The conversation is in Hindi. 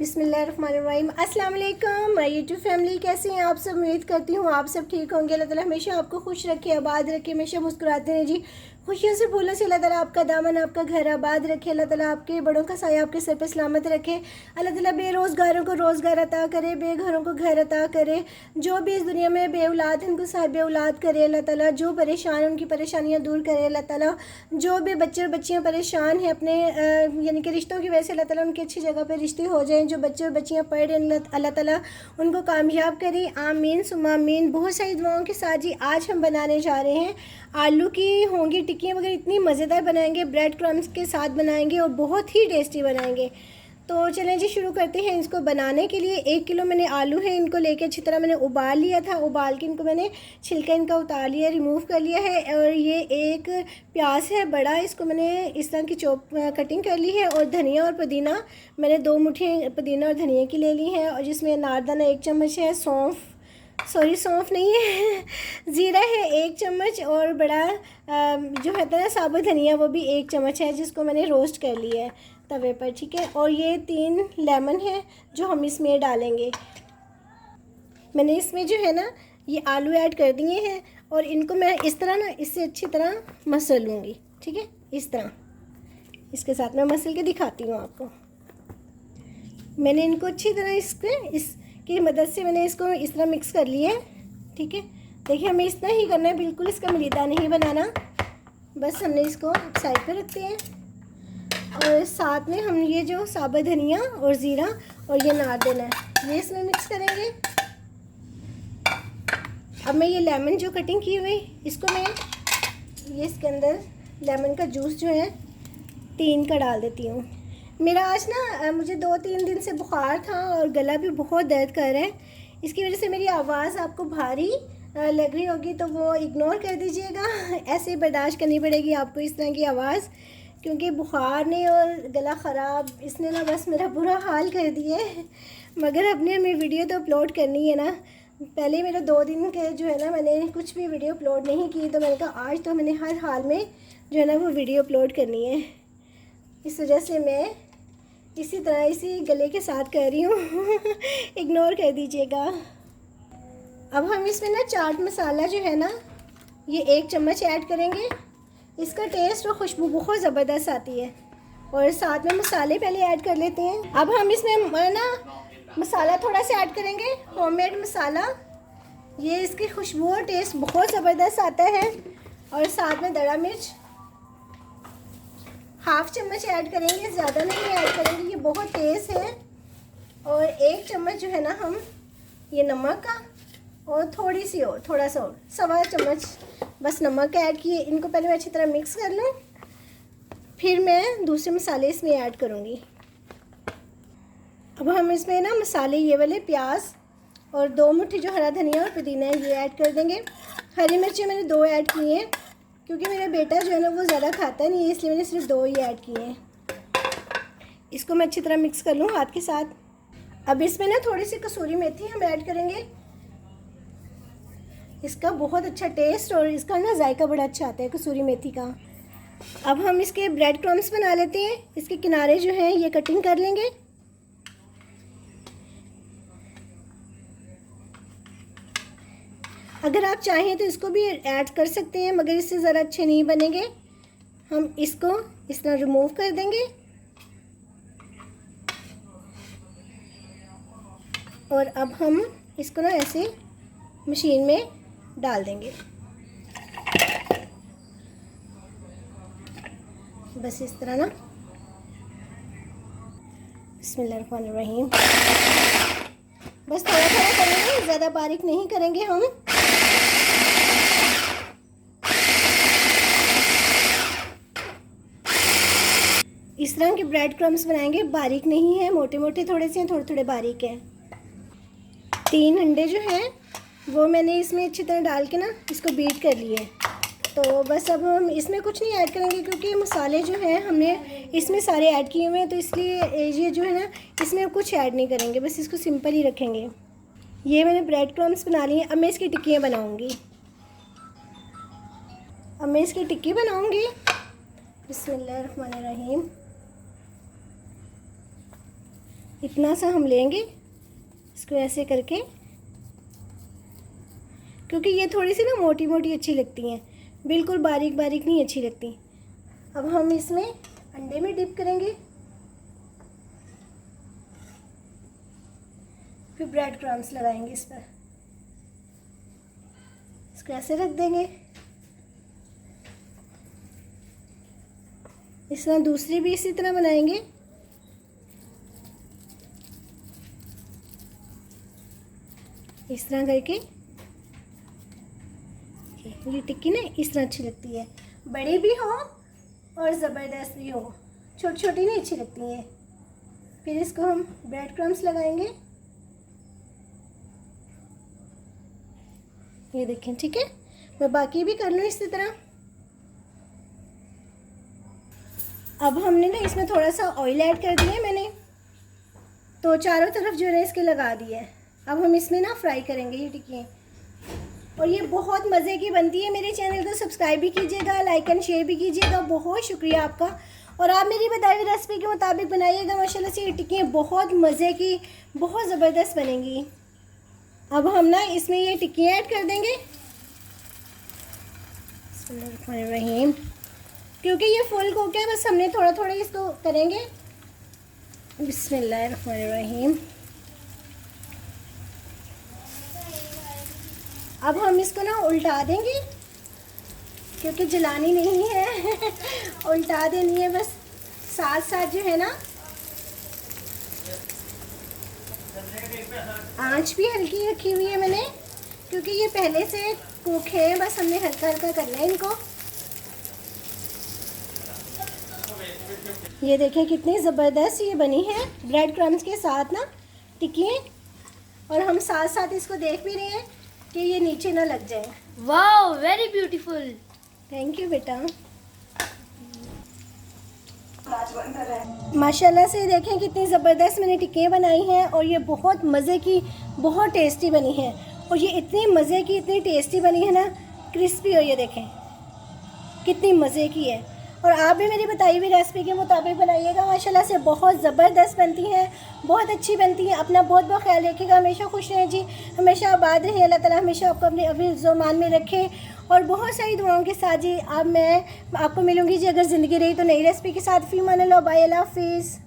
बिस्मिल्लाहिर्रहमानिर्रहीम। अस्सलाम वालेकुम माय यूट्यूब फैमिली, कैसे हैं आप सब। उम्मीद करती हूँ आप सब ठीक होंगे। अल्लाह ताला हमेशा आपको खुश रखे, आबाद रखे, हमेशा मुस्कुराते हैं जी। खुशियों से फूलों से अल्लाह ताला आपका दामन, आपका घर आबाद रखे। अल्लाह ताला आपके बड़ों का साया आपके सर पर सलामत रखे। अल्लाह ताला बेरोज़गारों को रोज़गार अता करे, बेघरों को घर अता करे। जो भी इस दुनिया में बे औलाद हैं उनको साहिब औलाद करे अल्लाह ताला। जो परेशान हैं उनकी परेशानियाँ दूर करे अल्लाह ताला। जो भी बच्चे और बच्चियाँ परेशान हैं अपने यानी कि रिश्तों की वजह से, अल्लाह ताला उनकी अच्छी जगह पर रिश्ते हो जाएँ। जो बच्चे और बच्चियाँ पढ़ रहे हैं अल्लाह ताला उनको कामयाब करे, आमीन सुम्मा आमीन। बहुत सारी दुआओं के साथ जी आज हम बनाने जा रहे हैं आलू की होंगी टिक्कियाँ वगैरह। इतनी मज़ेदार बनाएंगे, ब्रेड क्रम्स के साथ बनाएंगे और बहुत ही टेस्टी बनाएंगे। तो चलें जी शुरू करते हैं। इसको बनाने के लिए 1 किलो मैंने आलू है, इनको लेके अच्छी तरह मैंने उबाल लिया था। उबाल के इनको मैंने छिलका इनका उतार लिया, रिमूव कर लिया है। और ये एक प्याज है बड़ा, इसको मैंने इस तरह की कटिंग कर ली है। और धनिया और पुदीना मैंने 2 मुट्ठी पुदीना और धनिया की ले ली है। और जिसमें अनारदाना 1 चम्मच है, सौंफ नहीं है ज़ीरा है 1 चम्मच। और बड़ा जो है ना साबुत धनिया वो भी 1 चम्मच है, जिसको मैंने रोस्ट कर लिया है तवे पर, ठीक है। और ये 3 लेमन है जो हम इसमें डालेंगे। मैंने इसमें जो है ना ये आलू ऐड कर दिए हैं और इनको मैं इस तरह ना इससे अच्छी तरह मसल लूँगी, ठीक है। इस तरह इसके साथ मैं मसल के दिखाती हूँ आपको। मैंने इनको अच्छी तरह इसकी मदद से मैंने इसको इस तरह मिक्स कर लिया है, ठीक है। देखिए हमें इतना ही करना है, बिल्कुल इसका मलीदा नहीं बनाना। बस हमने इसको साइड पर रखते हैं। और साथ में हम ये जो साबुत धनिया और ज़ीरा और ये अनारदाना है ये इसमें मिक्स करेंगे। अब मैं ये लेमन जो कटिंग की हुई इसको मैं ये इसके अंदर लेमन का जूस जो है 3 का डाल देती हूँ। मेरा आज ना मुझे 2-3 दिन से बुखार था और गला भी बहुत दर्द कर रहा है। इसकी वजह से मेरी आवाज़ आपको भारी लग रही होगी तो वो इग्नोर कर दीजिएगा। ऐसे ही बर्दाश्त करनी पड़ेगी आपको इस तरह की आवाज़, क्योंकि बुखार ने और गला ख़राब इसने ना बस मेरा बुरा हाल कर दिया है। मगर अपने हमें वीडियो तो अपलोड करनी है ना। पहले मेरा 2 दिन के जो है ना मैंने कुछ भी वीडियो अपलोड नहीं की, तो मैंने कहा आज तो मैंने हर हाल में जो है ना वो वीडियो अपलोड करनी है। इस वजह से मैं इसी तरह इसी गले के साथ कर रही हूँ इग्नोर कर दीजिएगा। अब हम इसमें ना चाट मसाला जो है ना ये 1 चम्मच ऐड करेंगे। इसका टेस्ट और खुशबू बहुत ज़बरदस्त आती है। और साथ में मसाले पहले ऐड कर लेते हैं। अब हम इसमें ना मसाला थोड़ा सा ऐड करेंगे, होममेड मसाला। ये इसकी खुशबू और टेस्ट बहुत ज़बरदस्त आता है। और साथ में दड़ा मिर्च 1/2 चम्मच ऐड करेंगे, ज़्यादा नहीं ऐड करेंगे, ये बहुत तेज़ है। और 1 चम्मच जो है ना हम ये नमक का, और थोड़ी सी और थोड़ा सा और 1/4 चम्मच बस नमक ऐड किए। इनको पहले मैं अच्छी तरह मिक्स कर लूँ, फिर मैं दूसरे मसाले इसमें ऐड करूँगी। अब हम इसमें ना मसाले ये वाले प्याज और 2 मुट्ठी जो हरा धनिया और पुदीना है ये ऐड कर देंगे। हरी मिर्ची मैंने 2 ऐड की हैं, क्योंकि मेरा बेटा जो है ना वो ज़्यादा खाता नहीं है, इसलिए मैंने सिर्फ 2 ही ऐड किए हैं। इसको मैं अच्छी तरह मिक्स कर लूँ हाथ के साथ। अब इसमें ना थोड़ी सी कसूरी मेथी हम ऐड करेंगे। इसका बहुत अच्छा टेस्ट और इसका ना जायका बड़ा अच्छा आता है कसूरी मेथी का। अब हम इसके ब्रेड क्रम्स बना लेते हैं। इसके किनारे जो हैं ये कटिंग कर लेंगे। अगर आप चाहें तो इसको भी ऐड कर सकते हैं, मगर इससे ज़रा अच्छे नहीं बनेंगे। हम इसको इस तरह रिमूव कर देंगे और अब हम इसको ना ऐसे मशीन में डाल देंगे। बस इस तरह ना, बिस्मिल्लाहिर्रहमानिर्रहीम। बस थोड़ा थोड़ा करेंगे, ज़्यादा बारीक नहीं करेंगे हम। इस तरह के ब्रेड क्रम्स बनाएंगे, बारीक नहीं है, मोटे मोटे थोड़े से हैं, थोड़े थोड़े बारीक हैं। 3 अंडे जो हैं वो मैंने इसमें अच्छी तरह डाल के ना इसको बीट कर लिए। तो बस अब हम इसमें कुछ नहीं ऐड करेंगे, क्योंकि मसाले जो हैं हमने इसमें सारे ऐड किए हुए हैं, तो इसलिए ये जो है ना इसमें कुछ ऐड नहीं करेंगे, बस इसको सिंपल ही रखेंगे। ये मैंने ब्रेड क्रम्स बना लिए। अब मैं इसकी टिक्कियाँ बनाऊँगी। बिस्मिल्लाहिर्रहमानिर्रहीम। इतना सा हम लेंगे, इसको ऐसे करके, क्योंकि ये थोड़ी सी ना मोटी मोटी अच्छी लगती हैं, बिल्कुल बारीक बारीक नहीं अच्छी लगती। अब हम इसमें अंडे में डिप करेंगे, फिर ब्रेड क्रम्स लगाएंगे इस पर, इसको ऐसे रख देंगे। इस तरह दूसरी भी इसी तरह बनाएंगे। इस तरह करके ये टिक्की ना इस तरह अच्छी लगती है, बड़ी भी हो और ज़बरदस्त भी हो, छोटी छोटी नहीं अच्छी लगती हैं। फिर इसको हम ब्रेड क्रम्स लगाएंगे, ये देखें, ठीक है। मैं बाकी भी कर लूँ इसी तरह। अब हमने ना इसमें थोड़ा सा ऑयल ऐड कर दिया है मैंने, तो चारों तरफ जो है इसके लगा दिया है। अब हम इसमें ना फ्राई करेंगे ये टिक्की, और ये बहुत मज़े की बनती है। मेरे चैनल को सब्सक्राइब भी कीजिएगा, लाइक एंड शेयर भी कीजिएगा। बहुत शुक्रिया आपका। और आप मेरी बताई हुई रेसिपी के मुताबिक बनाइएगा, माशाल्लाह से ये टिक्कियाँ बहुत मज़े की, बहुत ज़बरदस्त बनेंगी। अब हम ना इसमें ये टिक्कियाँ ऐड कर देंगे, बिस्मिल्लाहिर्रहमानिर्रहीम। क्योंकि ये फुल कुक है, बस हमने थोड़ा थोड़ा इसको करेंगे। बिस्मिल्लाहिर्रहमानिर्रहीम। अब हम इसको ना उल्टा देंगे, क्योंकि जलानी नहीं है उल्टा देनी है बस, साथ साथ जो है ना आंच भी हल्की रखी हुई है मैंने, क्योंकि ये पहले से कुक है, बस हमने हल्का हल्का करना है इनको। ये देखें कितनी ज़बरदस्त ये बनी है ब्रेड क्रम्स के साथ ना टिक्की, और हम साथ साथ इसको देख भी रहे हैं कि ये नीचे ना लग जाए। Wow, very beautiful. Thank you बेटा। माशाल्लाह से देखें कितनी ज़बरदस्त मैंने टिक्कियाँ बनाई हैं, और ये बहुत मज़े की, बहुत टेस्टी बनी है। और ये इतनी मज़े की, इतनी टेस्टी बनी है ना, क्रिस्पी, और ये देखें कितनी मज़े की है। और आप भी मेरी बताई हुई रेसिपी के मुताबिक बनाइएगा, माशाल्लाह से बहुत ज़बरदस्त बनती हैं, बहुत अच्छी बनती हैं। अपना बहुत बहुत ख्याल रखिएगा, हमेशा खुश रहें जी, हमेशा आबाद रहें। अल्लाह ताला हमेशा आपको अपने अफ़ीज़-ओ-मान में रखे, और बहुत सारी दुआओं के साथ जी। अब मैं आपको मिलूँगी जी, अगर ज़िंदगी रही तो नई रेसिपी के साथ। फ़ी अमान अल्लाह, बाय, अल्लाह हाफ़िज़।